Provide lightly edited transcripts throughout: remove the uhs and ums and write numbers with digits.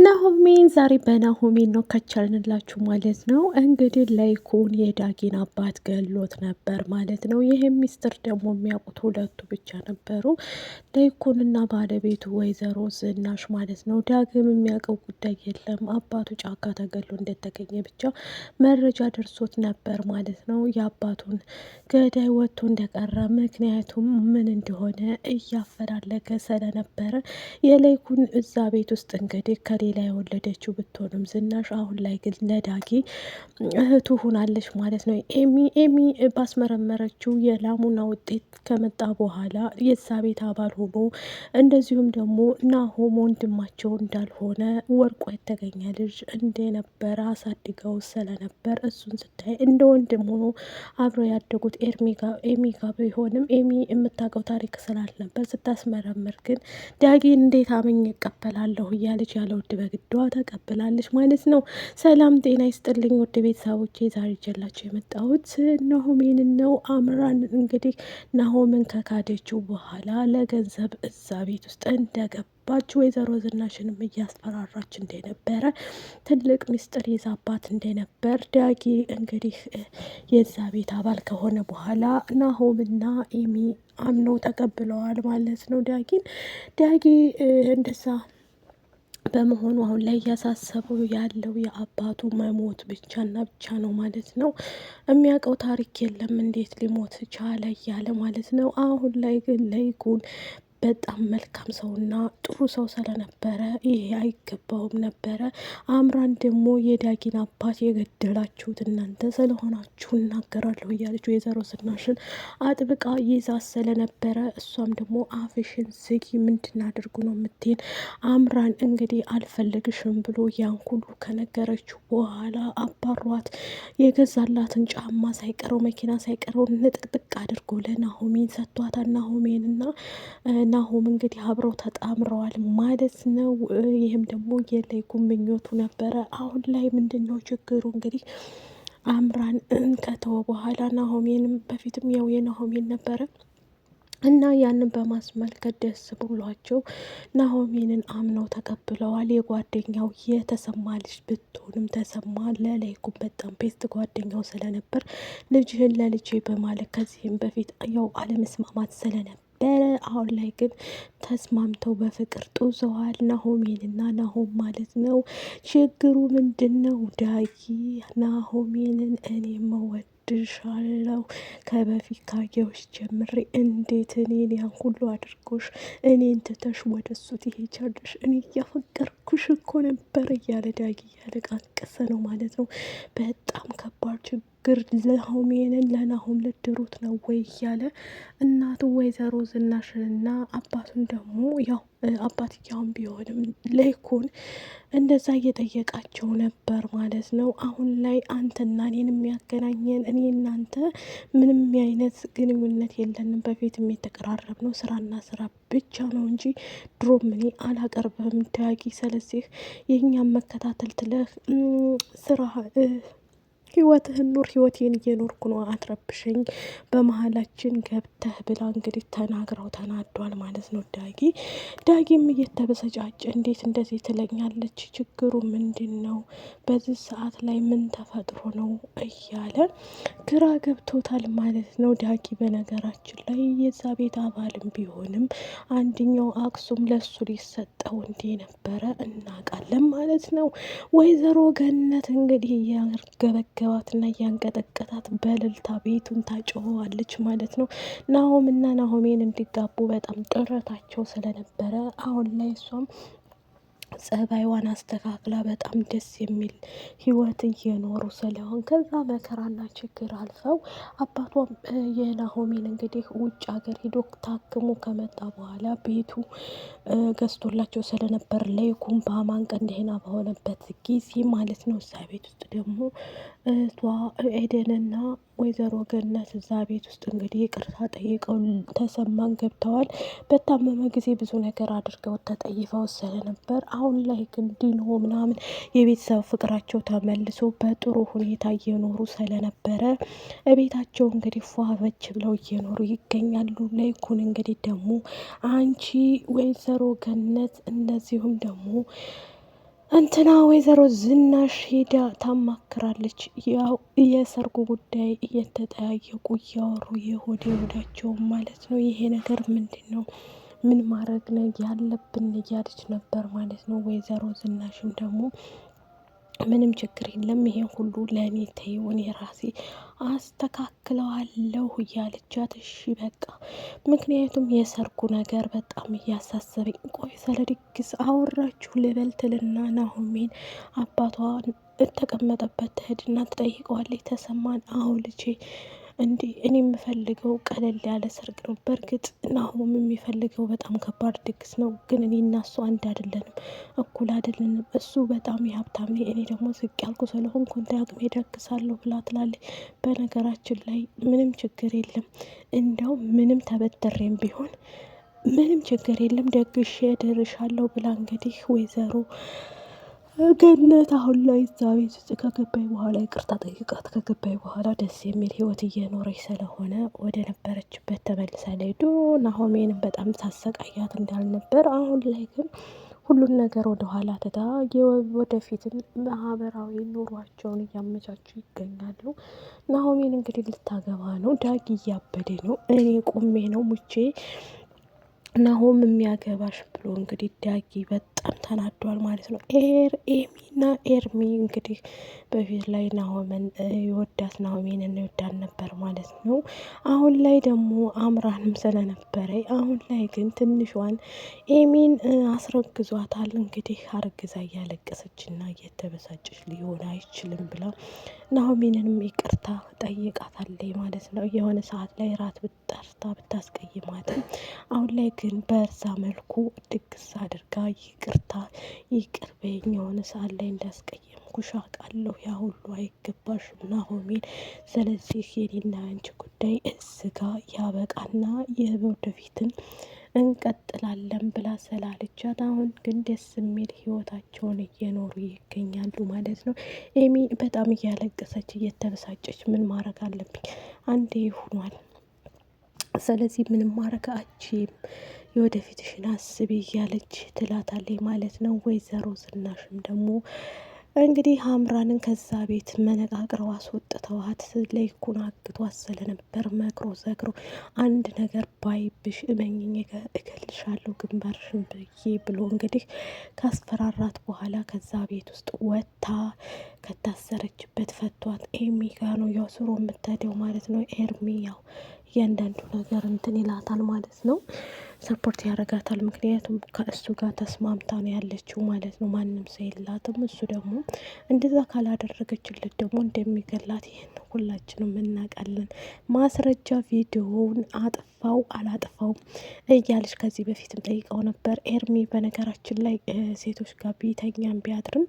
ናሆሜን ዛሬ በናሆሜን ነው ከቻልንላችሁ ማለት ነው። እንግዲህ ላይኩን የዳጊን አባት ገሎት ነበር ማለት ነው። ይህም ሚስጥር ደግሞ የሚያውቁት ሁለቱ ብቻ ነበሩ፣ ላይኩንና ባለቤቱ ወይዘሮ ዝናሽ ማለት ነው። ዳግም የሚያውቀው ጉዳይ የለም። አባቱ ጫካ ተገሎ እንደተገኘ ብቻ መረጃ ደርሶት ነበር ማለት ነው። የአባቱን ገዳይ ወጥቶ እንደቀረ ምክንያቱም ምን እንደሆነ እያፈላለገ ስለነበረ የላይኩን እዛ ቤት ውስጥ እንግዲህ ሌላ የወለደችው ብትሆንም ዝናሽ አሁን ላይ ግን ለዳጊ እህቱ ሆናለች ማለት ነው። ኤሚ ባስመረመረችው የላሙና ውጤት ከመጣ በኋላ የዛ ቤት አባል ሆኖ እንደዚሁም ደግሞ ናሆም ወንድማቸው እንዳልሆነ ወርቆ የተገኘ ልጅ እንደነበረ አሳድገው ስለነበር እሱን ስታይ እንደ ወንድም ሆኖ አብረው ያደጉት ኤሚ ጋ ቢሆንም ኤሚ የምታውቀው ታሪክ ስላልነበር ስታስመረምር ግን ዳጊን እንዴት አመኝ እቀበላለሁ እያለች ያለ ውድ በግዷ ተቀብላለች ማለት ነው። ሰላም ጤና ይስጥልኝ ውድ ቤተሰቦቼ፣ ዛሬ ይዤላችሁ የመጣሁት ናሆሜን ነው። አምራን እንግዲህ ናሆምን ከካደችው በኋላ ለገንዘብ እዛ ቤት ውስጥ እንደገባች ወይዘሮ ዝናሽንም እያስፈራራች እንደነበረ ትልቅ ምስጢር ይዛባት እንደነበር ዳጊ እንግዲህ የዛ ቤት አባል ከሆነ በኋላ ናሆምና ኤሚ አምነው ተቀብለዋል ማለት ነው። ዳጊ እንደዛ በመሆኑ አሁን ላይ እያሳሰበው ያለው የአባቱ መሞት ብቻና ብቻ ነው ማለት ነው። የሚያውቀው ታሪክ የለም፣ እንዴት ሊሞት ቻለ እያለ ማለት ነው። አሁን ላይ ግን ላይኩን በጣም መልካም ሰውና ጥሩ ሰው ስለነበረ ይሄ አይገባውም ነበረ። አምራን ደግሞ የዳጊን አባት የገደላችሁት እናንተ ስለሆናችሁ እናገራለሁ እያለች ወይዘሮ ዝናሽን አጥብቃ ይዛ ስለነበረ እሷም ደግሞ አፍሽን ዝጊ፣ ምንድን አድርጉ ነው የምትይን? አምራን እንግዲህ አልፈልግሽም ብሎ ያን ሁሉ ከነገረችው በኋላ አባሯት የገዛላትን ጫማ ሳይቀረው መኪና ሳይቀረው ንጥቅጥቅ አድርጎ ለናሆሜን ሰጥቷታል። ናሆም እንግዲህ አብረው ተጣምረዋል ማለት ነው። ይህም ደግሞ የላይኩን ምኞቱ ነበረ። አሁን ላይ ምንድን ነው ችግሩ? እንግዲህ አምራን ከተወ በኋላ ናሆሜንም በፊትም ያው የናሆሜን ነበረ እና ያንን በማስመልከት ደስ ብሏቸው ናሆሜንን አምነው ተቀብለዋል። የጓደኛው የተሰማ ልጅ ብትሆንም ተሰማ ለላይኩን በጣም ቤስት ጓደኛው ስለነበር ልጅህን ለልጄ በማለት ከዚህም በፊት ያው አለመስማማት ስለነበር አሁን ላይ ግን ተስማምተው በፍቅር ጡዘዋል። ናሆሜንና ናሆም ማለት ነው። ችግሩ ምንድን ነው? ዳጊ ናሆሜንን እኔ መወድሻለሁ ከበፊት ካየሁሽ ጀምሬ እንዴት እኔን ያን ሁሉ አድርጎሽ እኔን ትተሽ ወደ እሱ ትሄጃለሽ? እኔ እያፈቀርኩሽ እኮ ነበር እያለ ዳጊ እያለቃቀሰ ነው ማለት ነው። በጣም ከባድ ችግር ናሆሜንን ለናሆም ልድሩት ነው ወይ እያለ እናቱ ወይዘሮ ዝናሽንና አባቱን ደግሞ ያው አባትያውን ቢሆንም ላይኩን እንደዛ እየጠየቃቸው ነበር ማለት ነው። አሁን ላይ አንተና እኔን የሚያገናኘን እኔ እናንተ ምንም አይነት ግንኙነት የለንም። በፊት የተቀራረብ ነው ስራና ስራ ብቻ ነው እንጂ ድሮም እኔ አላቀርብም ዳጊ። ስለዚህ የእኛም መከታተል ትለህ ስራ ህይወትህን ኑር፣ ህይወቴን እየኖርኩ ነው፣ አትረብሸኝ፣ በመሀላችን ገብተህ ብላ እንግዲህ ተናዷል ማለት ነው። ዳጊም እየተበሰጫጨ እንዴት እንደዚህ ትለኛለች? ችግሩ ምንድን ነው? በዚህ ሰዓት ላይ ምን ተፈጥሮ ነው እያለ ግራ ገብቶታል ማለት ነው። ዳጊ በነገራችን ላይ የዛ ቤት አባልም ቢሆንም አንደኛው አክሱም ለሱ ሊሰጠው እንዴ ነበረ እናውቃለን ማለት ነው። ወይዘሮ ገነት እንግዲህ እያርገበገባትና እያንቀጠቀጣት በእልልታ ቤቱን ታጮኸዋለች ማለት ነው። ናሆምና ናሆሜን እንዲጋቡ በጣም ጥረታቸው ስለነበረ አሁን ላይ እሷም ጸባይዋን አስተካክላ በጣም ደስ የሚል ህይወት እየኖሩ ስለሆን ከዛ መከራና ችግር አልፈው አባቷም የናሆሜን እንግዲህ ውጭ ሀገር ሄዶ ታክሞ ከመጣ በኋላ ቤቱ ገዝቶላቸው ስለነበር ላይኩን በአማን ቀን ደህና በሆነበት ጊዜ ማለት ነው። እዛ ቤት ውስጥ ደግሞ እህቷ ኤደንና ወይዘሮ ገነት እዛ ቤት ውስጥ እንግዲህ ይቅርታ ጠይቀው ተሰማን ገብተዋል። በታመመ ጊዜ ብዙ ነገር አድርገው ተጠይፈው ስለነበር አሁን ላይ ግን ድኖ ምናምን የቤተሰብ ፍቅራቸው ተመልሶ በጥሩ ሁኔታ እየኖሩ ስለነበረ ቤታቸው እንግዲህ ፏበች ብለው እየኖሩ ይገኛሉ። ላይኩን እንግዲህ ደግሞ አንቺ ወይዘሮ ገነት እንደዚሁም ደግሞ እንትና ወይዘሮ ዝናሽ ሄዳ ታማክራለች። ያው የሰርጉ ጉዳይ እየተጠያየቁ እያወሩ የሆድ የሆዳቸውን ማለት ነው። ይሄ ነገር ምንድን ነው? ምን ማድረግ ነው ያለብን እያለች ነበር ማለት ነው። ወይዘሮ ዝናሽም ደግሞ ምንም ችግር የለም ይሄን ሁሉ ለእኔ ተይው እኔ ራሴ አስተካክለዋለሁ እያለቻት፣ እሺ በቃ ምክንያቱም የሰርጉ ነገር በጣም እያሳሰበኝ። ቆይ ስለ ድግስ አወራችሁ ልበልትልና ናሆሜን አባቷ ተቀመጠበት ትሄድና ትጠይቀዋለች። ተሰማን አሁ ልጄ እንዲ እኔ የምፈልገው ቀለል ያለ ሰርግ ነው። በእርግጥ ናሆም የሚፈልገው በጣም ከባድ ድግስ ነው። ግን እኔ እና እሱ አንድ አይደለንም፣ እኩል አይደለንም። እሱ በጣም የሀብታም ነኝ፣ እኔ ደግሞ ዝቅ ያልኩ ስለሆንኩ እንደ አቅሜ ደግሳለሁ ብላ ትላለች። በነገራችን ላይ ምንም ችግር የለም፣ እንደው ምንም ተበደሬም ቢሆን ምንም ችግር የለም ደግሼ ደርሻለሁ ብላ እንግዲህ ወይዘሮ ገነት አሁን ላይ እዛ ቤት ውስጥ ከገባይ በኋላ ይቅርታ ጠይቃት ከገባይ በኋላ ደስ የሚል ህይወት እየኖረች ስለሆነ ወደ ነበረችበት ተመልሳለች። ድሮ ናሆሜንም በጣም ሳሰቃያት እንዳልነበር አሁን ላይ ግን ሁሉን ነገር ወደ ኋላ ትታ ወደፊትን ማህበራዊ ኑሯቸውን እያመቻቹ ይገኛሉ። ናሆሜን እንግዲህ ልታገባ ነው። ዳጊ እያበደ ነው። እኔ ቁሜ ነው ሙቼ ናሆም የሚያገባሽ ብሎ እንግዲህ ዳጊ በጣም ተናዷል ማለት ነው። ኤሚና ኤርሚ እንግዲህ በፊት ላይ ናሆምን ይወዳት ናሆሜን እንወዳን ነበር ማለት ነው። አሁን ላይ ደግሞ አምራንም ስለነበረ አሁን ላይ ግን ትንሿን ኤሚን አስረግዟታል። እንግዲህ አርግዛ እያለቀሰችና እየተበሳጨች ሊሆን አይችልም ብላ ናሆሜንንም ይቅርታ ጠይቃታለች ማለት ነው። የሆነ ሰዓት ላይ ራት ብጠርታ ብታስቀይማትም አሁን ላይ ግን በዛ መልኩ ድግስ አድርጋ ይቅርታ ይቅር በይኝ የሆነ ሰዓት ላይ እንዳስቀየምኩሽ አውቃለሁ፣ ያ ሁሉ አይገባሽም ናሆሜን። ስለዚህ የኔና አንቺ ጉዳይ እዝጋ ያበቃና የወደፊትን እንቀጥላለን ብላ ስላለቻት አሁን ግን ደስ የሚል ህይወታቸውን እየኖሩ ይገኛሉ ማለት ነው። ኤሚ በጣም እያለቀሰች እየተበሳጨች ምን ማድረግ አለብኝ አንዴ ይሆኗል፣ ስለዚህ ምንም ማድረግ አችም የወደፊትሽን አስቢ እያለች ትላታለች ማለት ነው። ወይዘሮ ዝናሽም ደግሞ እንግዲህ አምራንን ከዛ ቤት መነቃቅረው አስወጥተዋት ለይኩን አግቷት ስለነበር መክሮ ዘክሮ አንድ ነገር ባይብሽ እመኝኝ እገልሻለሁ ግንባርሽን ብዬ ብሎ እንግዲህ ካስፈራራት በኋላ ከዛ ቤት ውስጥ ወጥታ ከታሰረችበት ፈቷት። ኤሚ ጋ ነው ያው ስሮ የምትሄደው ማለት ነው። ኤርሚ ያው እያንዳንዱ ነገር እንትን ይላታል ማለት ነው፣ ሰፖርት ያደርጋታል። ምክንያቱም ከእሱ ጋር ተስማምታ ነው ያለችው ማለት ነው። ማንም ሰው የላትም። እሱ ደግሞ እንደዛ ካላደረገችለት ደግሞ እንደሚገላት ይሄን ሁላችንም እናውቃለን። ማስረጃ ቪዲዮውን አጥፋው አላጥፋውም እያለች ከዚህ በፊትም ጠይቀው ነበር ኤርሚ። በነገራችን ላይ ሴቶች ጋር ቢተኛም ቢያድርም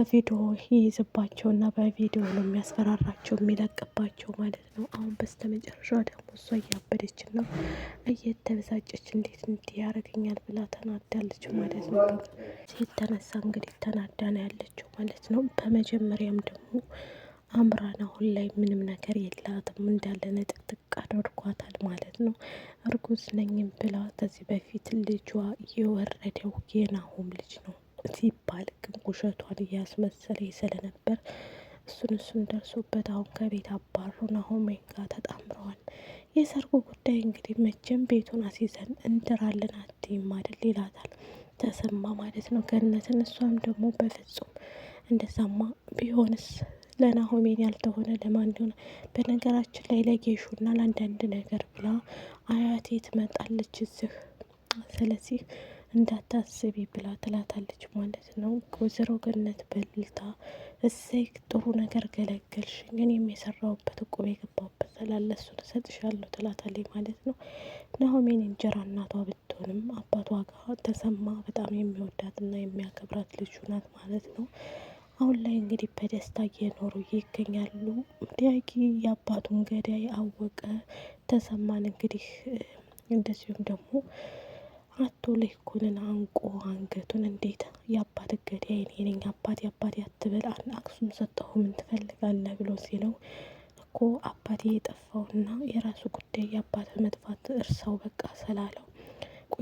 ቪዲዮ ይይዝባቸውና በቪዲዮ ነው የሚያስፈራራቸው የሚለቅባቸው ማለት ነው። አሁን በስተመጨረሻ ደግሞ እሷ እያበደች ነው እየተበሳጨች እንዴት እንዲህ ያደርገኛል ብላ ተናዳለች ማለት ነው። ሴት ተነሳ እንግዲህ ተናዳ ነው ያለችው ማለት ነው። በመጀመሪያም ደግሞ አምራን አሁን ላይ ምንም ነገር የላትም እንዳለ ነጥቅጥቅ አድርጓታል ማለት ነው። እርጉዝ ነኝም ብላ ከዚህ በፊት ልጇ የወረደው የናሆም ልጅ ነው ሲባል ግን ውሸቷን እያስመሰለ ስለነበር እሱን ደርሶበት አሁን ከቤት አባሮ ናሆሜን ጋር ተጣምረዋል። የሰርጉ ጉዳይ እንግዲህ መቼም ቤቱን አስይዘን እንድራለን አትይም አይደል ይላታል ተሰማ ማለት ነው ገነትን። እሷም ደግሞ በፍጹም እንደዛማ ቢሆንስ ለናሆሜን ያልተሆነ ለማን ሆነ? በነገራችን ላይ ለጌሹና ለአንዳንድ ነገር ብላ አያቴ ትመጣለች እዚህ፣ ስለዚህ እንዳታስቢ ብላ ትላታለች ማለት ነው። ወይዘሮ ገነት በልልታ እሰይ ጥሩ ነገር ገለገልሽኝ፣ እኔም የሰራሁበት እቁብ የገባሁበት ስላለ እሱን እሰጥሻለሁ ትላታለች ማለት ነው። ናሆሜን እንጀራ እናቷ ብትሆንም አባቷ ጋር ተሰማ በጣም የሚወዳትና የሚያከብራት ልጁ ናት ማለት ነው። አሁን ላይ እንግዲህ በደስታ እየኖሩ ይገኛሉ። ዳጊ የአባቱን ገዳይ አወቀ። ተሰማን እንግዲህ እንደዚሁም ደግሞ አቶ ለይኩንን አንቆ አንገቱን እንዴት የአባት ገዳይ እኔ ነኝ አባቴ አትበል አክሱም ሰጠሁ ምን ትፈልጋለህ ብሎ ሲለው እኮ አባቴ የጠፋውና የራሱ ጉዳይ የአባት መጥፋት እርሳው በቃ ስላለው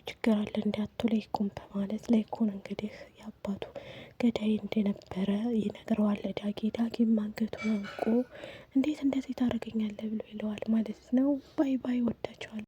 ችግር አለ እንዲ አቶ ለይኩን በማለት ለይኩን እንግዲህ የአባቱ ገዳይ እንደነበረ ይነግረዋል ዳጊ። ዳጊም አንገቱን አንቆ እንዴት እንደዚህ ታደርገኛለህ ብሎ ይለዋል ማለት ነው። ባይ ባይ፣ ወዳቸዋል።